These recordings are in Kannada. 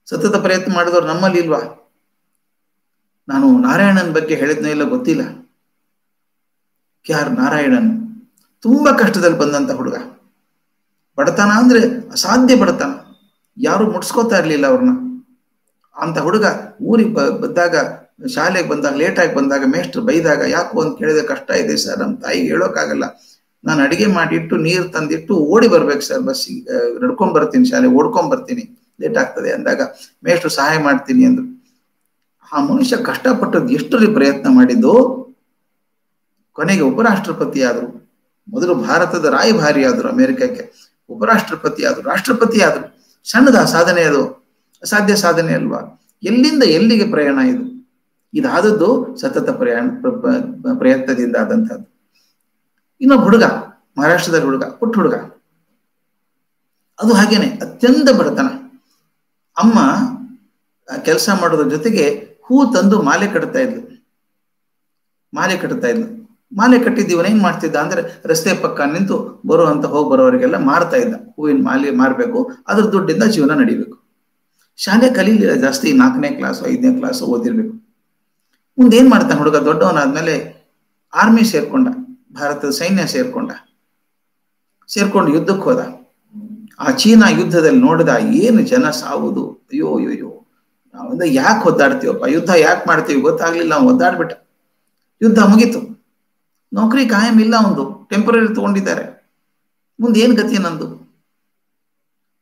ಸತತ ಪ್ರಯತ್ನ ಮಾಡಿದವರು ನಮ್ಮಲ್ಲಿ ಇಲ್ವಾ? ನಾನು ನಾರಾಯಣನ್ ಬಗ್ಗೆ ಹೇಳಿದ್ನೋ ಇಲ್ಲ ಗೊತ್ತಿಲ್ಲ. ಯಾರು ನಾರಾಯಣನ್? ತುಂಬಾ ಕಷ್ಟದಲ್ಲಿ ಬಂದಂತ ಹುಡುಗ. ಬಡತನ ಅಂದ್ರೆ ಅಸಾಧ್ಯ ಬಡತನ, ಯಾರು ಮುಟ್ಸ್ಕೋತಾ ಇರ್ಲಿಲ್ಲ ಅವ್ರನ್ನ. ಅಂತ ಹುಡುಗ ಊರಿಗೆ ಬಂದಾಗ, ಶಾಲೆಗೆ ಬಂದಾಗ, ಲೇಟಾಗಿ ಬಂದಾಗ ಮೇಷ್ಟ್ರು ಬೈದಾಗ, ಯಾಕೋ ಅಂತ ಕೇಳಿದ್ರೆ, ಕಷ್ಟ ಇದೆ ಸರ್, ನಮ್ಮ ತಾಯಿಗೆ ಹೇಳೋಕ್ಕಾಗಲ್ಲ, ನಾನು ಅಡಿಗೆ ಮಾಡಿಟ್ಟು ನೀರು ತಂದಿಟ್ಟು ಓಡಿ ಬರ್ಬೇಕು ಸರ್, ಬಸ್ಸಿಗೆ ನಡ್ಕೊಂಡ್ ಬರ್ತೀನಿ, ಶಾಲೆ ಓಡ್ಕೊಂಡ್ ಬರ್ತೀನಿ, ಲೇಟ್ ಆಗ್ತದೆ ಅಂದಾಗ ಮೇಷ್ಟ್ರು ಸಹಾಯ ಮಾಡ್ತೀನಿ ಅಂದ್ರು. ಆ ಮನುಷ್ಯ ಕಷ್ಟಪಟ್ಟದ್ದು ಎಷ್ಟರಲ್ಲಿ ಪ್ರಯತ್ನ ಮಾಡಿದ್ದು, ಕೊನೆಗೆ ಉಪರಾಷ್ಟ್ರಪತಿ ಆದ್ರು. ಮೊದಲು ಭಾರತದ ರಾಯಭಾರಿ ಆದ್ರು, ಅಮೆರಿಕಕ್ಕೆ ಉಪರಾಷ್ಟ್ರಪತಿ ಆದ್ರು, ರಾಷ್ಟ್ರಪತಿ ಆದ್ರು. ಸಣ್ಣದ ಸಾಧನೆ ಅದು, ಅಸಾಧ್ಯ ಸಾಧನೆ ಅಲ್ವಾ? ಎಲ್ಲಿಂದ ಎಲ್ಲಿಗೆ ಪ್ರಯಾಣ ಇದು? ಇದಾದದ್ದು ಸತತ ಪ್ರಯತ್ನದಿಂದ ಆದಂಥದ್ದು. ಇನ್ನೊಬ್ಬ ಹುಡುಗ, ಮಹಾರಾಷ್ಟ್ರದಲ್ಲಿ ಹುಡುಗ, ಪುಟ್ಟ ಹುಡುಗ, ಅದು ಹಾಗೇನೆ ಅತ್ಯಂತ ಬಡತನ. ಅಮ್ಮ ಕೆಲಸ ಮಾಡೋದ್ರ ಜೊತೆಗೆ ಹೂ ತಂದು ಮಾಲೆ ಕಟ್ತಾ ಇದ್ಲು. ಮಾಲೆ ಕಟ್ಟಿದ್ದೀವನ ಏನ್ ಮಾಡ್ತಿದ್ದ ಅಂದ್ರೆ, ರಸ್ತೆ ಪಕ್ಕ ನಿಂತು ಬರುವಂತ ಹೋಗಿ ಬರೋರಿಗೆಲ್ಲ ಮಾರ್ತಾ ಇದ್ದ. ಹೂವಿನ ಮಾಲೆ ಮಾರ್ಬೇಕು, ಅದ್ರ ದುಡ್ಡಿಂದ ಜೀವನ ನಡಿಬೇಕು. ಶಾಲೆ ಕಲೀಲಿಲ್ಲ ಜಾಸ್ತಿ, 4ನೇ ಕ್ಲಾಸು 5ನೇ ಕ್ಲಾಸು ಓದಿರ್ಬೇಕು. ಮುಂದೆ ಏನ್ ಮಾಡ್ತಾನೆ ಹುಡುಗ, ದೊಡ್ಡವನಾದ್ಮೇಲೆ ಆರ್ಮಿ ಸೇರ್ಕೊಂಡ, ಭಾರತದ ಸೈನ್ಯ ಸೇರ್ಕೊಂಡು ಯುದ್ಧಕ್ಕೆ ಹೋದ. ಆ ಚೀನಾ ಯುದ್ಧದಲ್ಲಿ ನೋಡಿದ, ಏನು ಜನ ಸಾವುದು, ಅಯ್ಯೋ ಅಯ್ಯೋ, ನಾವಂದ ಯಾಕೆ ಒದ್ದಾಡ್ತೀವಪ್ಪ, ಯುದ್ಧ ಯಾಕೆ ಮಾಡ್ತೀವಿ ಗೊತ್ತಾಗ್ಲಿಲ್ಲ, ಅವ್ನು ಒದ್ದಾಡ್ಬಿಟ್ಟ. ಯುದ್ಧ ಮುಗೀತು, ನೌಕರಿ ಕಾಯಂ ಇಲ್ಲ, ಒಂದು ಟೆಂಪರರಿ ತಗೊಂಡಿದ್ದಾರೆ. ಮುಂದೆ ಏನ್ ಗತಿ ನಂದು?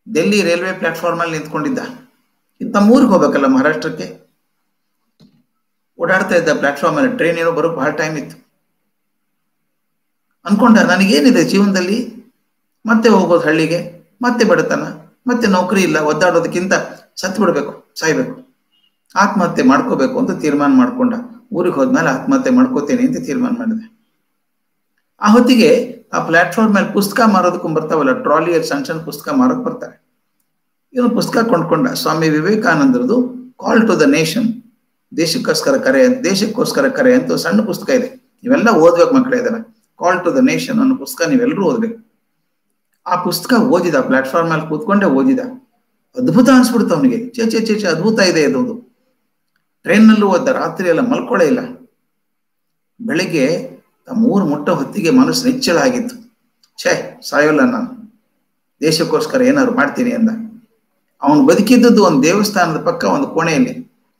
ಡೆಲ್ಲಿ ರೈಲ್ವೆ ಪ್ಲಾಟ್ಫಾರ್ಮ್ ಅಲ್ಲಿ ನಿಂತ್ಕೊಂಡಿದ್ದ. ತಮ್ಮ ಊರಿಗೆ ಹೋಗ್ಬೇಕಲ್ಲ, ಮಹಾರಾಷ್ಟ್ರಕ್ಕೆ. ಓಡಾಡ್ತಾ ಇದ್ದ ಪ್ಲಾಟ್ಫಾರ್ಮ್ ಅಲ್ಲಿ, ಟ್ರೈನ್ ಏನೋ ಬರೋಕ್ ಬಹಳ ಟೈಮ್ ಇತ್ತು. ಅನ್ಕೊಂಡ, ನನಗೇನಿದೆ ಜೀವನದಲ್ಲಿ, ಮತ್ತೆ ಹೋಗೋದು ಹಳ್ಳಿಗೆ, ಮತ್ತೆ ಬಡತನ, ಮತ್ತೆ ನೌಕರಿ ಇಲ್ಲ, ಒದ್ದಾಡೋದಕ್ಕಿಂತ ಸತ್ತು ಬಿಡ್ಬೇಕು, ಸಾಯ್ಬೇಕು, ಆತ್ಮಹತ್ಯೆ ಮಾಡ್ಕೋಬೇಕು ಅಂತ ತೀರ್ಮಾನ ಮಾಡ್ಕೊಂಡ. ಊರಿಗೆ ಹೋದ್ಮೇಲೆ ಆತ್ಮಹತ್ಯೆ ಮಾಡ್ಕೋತೇನೆ ಅಂತ ತೀರ್ಮಾನ ಮಾಡಿದೆ. ಆ ಹೊತ್ತಿಗೆ ಆ ಪ್ಲಾಟ್ಫಾರ್ಮ್ ಮೇಲೆ ಪುಸ್ತಕ ಮಾರೋದಕ್ಕೂ ಬರ್ತಾವಲ್ಲ, ಟ್ರಾಲಿಯಲ್ಲಿ ಸಣ್ಣ ಸಣ್ಣ ಪುಸ್ತಕ ಮಾರೋಕ್ ಬರ್ತಾರೆ. ಇವನು ಪುಸ್ತಕ ಕೊಂಡ್ಕೊಂಡ, ಸ್ವಾಮಿ ವಿವೇಕಾನಂದರದು ಕಾಲ್ ಟು ದ ನೇಷನ್, ದೇಶಕ್ಕೋಸ್ಕರ ಕರೆ ಅಂತ ಸಣ್ಣ ಪುಸ್ತಕ ಇದೆ. ಇವೆಲ್ಲ ಓದ್ಬೇಕು ಮಕ್ಕಳೇ, ಇದನ್ನ ಕಾಲ್ ಟು ದ ನೇಷನ್ ಅನ್ನೋ ಪುಸ್ತಕ ನೀವೆಲ್ಲರೂ ಓದ್ಬೇಕು. ಆ ಪುಸ್ತಕ ಓದಿದ, ಪ್ಲಾಟ್ಫಾರ್ಮ್ ಅಲ್ಲಿ ಕೂತ್ಕೊಂಡೆ ಓದಿದ. ಅದ್ಭುತ ಅನ್ಸ್ಬಿಡ್ತು ಅವನಿಗೆ. ಚೇ ಅದ್ಭುತ ಇದೆ ಇದೊಂದು. ಟ್ರೈನ್ನಲ್ಲೂ ಓದ್ದ, ರಾತ್ರಿ ಎಲ್ಲ ಮಲ್ಕೊಳ್ಳೇ ಇಲ್ಲ. ಬೆಳಿಗ್ಗೆ ಊರು ಮುಟ್ಟೋ ಹೊತ್ತಿಗೆ ಮನಸ್ಸು ನಿಚ್ಚಳ ಆಗಿತ್ತು. ಸಾಯೋಲ್ಲ ನಾನು, ದೇಶಕ್ಕೋಸ್ಕರ ಏನಾದ್ರು ಮಾಡ್ತೀನಿ ಅಂದ. ಅವನು ಬದುಕಿದ್ದದ್ದು ಒಂದು ದೇವಸ್ಥಾನದ ಪಕ್ಕ ಒಂದು ಕೋಣೆಯಲ್ಲಿ,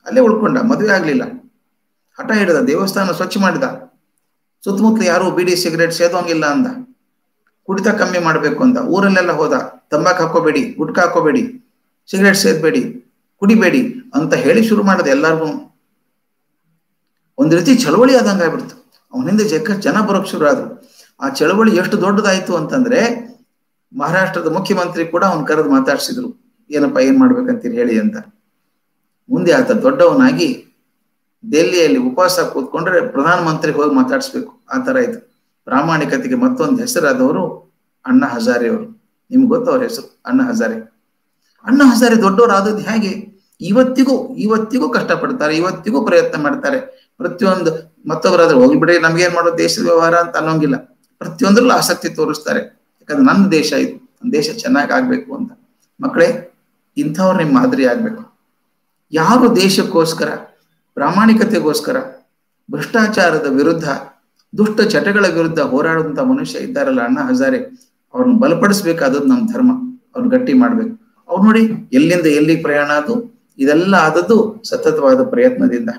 ಅಲ್ಲೇ ಉಳ್ಕೊಂಡ. ಮದುವೆ ಆಗ್ಲಿಲ್ಲ, ಹಠ ಹಿಡಿದ, ದೇವಸ್ಥಾನ ಸ್ವಚ್ಛ ಮಾಡಿದ. ಸುತ್ತಮುತ್ತಲು ಯಾರು ಬೀಡಿ ಸಿಗರೇಟ್ ಸೇದೋಂಗಿಲ್ಲ ಅಂದ. ಕುಡಿತ ಕಮ್ಮಿ ಮಾಡ್ಬೇಕು ಅಂದ. ಊರಲ್ಲೆಲ್ಲ ಹೋದ, ತಂಬಾಕು ಹಾಕೋಬೇಡಿ, ಗುಟ್ಕಾ ಹಾಕೋಬೇಡಿ, ಸಿಗರೇಟ್ ಸೇದ್ಬೇಡಿ, ಕುಡಿಬೇಡಿ ಅಂತ ಹೇಳಿ ಶುರು ಮಾಡಿದ ಎಲ್ಲಾರ್ಗು. ಒಂದ್ ರೀತಿ ಚಳವಳಿ ಆದಂಗ ಆಗ್ಬಿಡ್ತು. ಅವನಿಂದ ಜನ ಬರೋಕ್ ಶುರು ಆದ್ರು. ಆ ಚಳವಳಿ ಎಷ್ಟು ದೊಡ್ಡದಾಯ್ತು ಅಂತಂದ್ರೆ, ಮಹಾರಾಷ್ಟ್ರದ ಮುಖ್ಯಮಂತ್ರಿ ಕೂಡ ಅವನ್ ಕರೆದು ಮಾತಾಡ್ಸಿದ್ರು, ಏನಪ್ಪಾ ಏನ್ ಮಾಡ್ಬೇಕಂತೀರಿ ಹೇಳಿ ಅಂತ. ಮುಂದೆ ಆತ ದೊಡ್ಡವನಾಗಿ ದೆಹಲಿಯಲ್ಲಿ ಉಪವಾಸ ಕೂತ್ಕೊಂಡ್ರೆ ಪ್ರಧಾನಮಂತ್ರಿಗೆ ಹೋಗಿ ಮಾತಾಡಿಸ್ಬೇಕು, ಆ ತರ ಆಯ್ತು. ಪ್ರಾಮಾಣಿಕತೆಗೆ ಮತ್ತೊಂದು ಹೆಸರಾದವರು ಅಣ್ಣಾ ಹಜಾರೆ ಅವರು. ನಿಮ್ಗೆ ಗೊತ್ತವ್ರ ಹೆಸರು, ಅಣ್ಣಾ ಹಜಾರೆ. ಅಣ್ಣಾ ಹಜಾರೆ ದೊಡ್ಡವರಾದದ್ದು ಹೇಗೆ? ಇವತ್ತಿಗೂ ಕಷ್ಟಪಡ್ತಾರೆ, ಇವತ್ತಿಗೂ ಪ್ರಯತ್ನ ಮಾಡ್ತಾರೆ. ಪ್ರತಿಯೊಂದು, ಮತ್ತೊಬ್ಬರಾದ್ರೆ ಹೋಗ್ಬಿಡ್ರಿ ನಮ್ಗೇನ್ ಮಾಡೋದು ದೇಶದ ವ್ಯವಹಾರ ಅಂತ ಅನ್ನೋಂಗಿಲ್ಲ, ಪ್ರತಿಯೊಂದ್ರಲ್ಲೂ ಆಸಕ್ತಿ ತೋರಿಸ್ತಾರೆ. ಯಾಕಂದ್ರೆ ನನ್ನ ದೇಶ ಇದು, ನನ್ನ ದೇಶ ಚೆನ್ನಾಗಿ ಆಗ್ಬೇಕು ಅಂತ. ಮಕ್ಕಳೇ, ಇಂಥವ್ರು ನಿಮ್ಮ ಮಾದರಿ ಆಗ್ಬೇಕು. ಯಾರು ದೇಶಕ್ಕೋಸ್ಕರ, ಪ್ರಾಮಾಣಿಕತೆಗೋಸ್ಕರ, ಭ್ರಷ್ಟಾಚಾರದ ವಿರುದ್ಧ, ದುಷ್ಟ ಚಟಗಳ ವಿರುದ್ಧ ಹೋರಾಡುವಂತ ಮನುಷ್ಯ ಇದ್ದಾರಲ್ಲ, ಅಣ್ಣಾ ಹಜಾರೆ, ಅವ್ರನ್ನ ಬಲಪಡಿಸ್ಬೇಕಾದದ್ದು ನಮ್ಮ ಧರ್ಮ. ಅವ್ರನ್ನ ಗಟ್ಟಿ ಮಾಡ್ಬೇಕು. ಅವ್ರು ನೋಡಿ ಎಲ್ಲಿಂದ ಎಲ್ಲಿಗೆ ಪ್ರಯಾಣ ಅದು, ಇದೆಲ್ಲ ಆದದ್ದು ಸತತವಾದ ಪ್ರಯತ್ನದಿಂದ.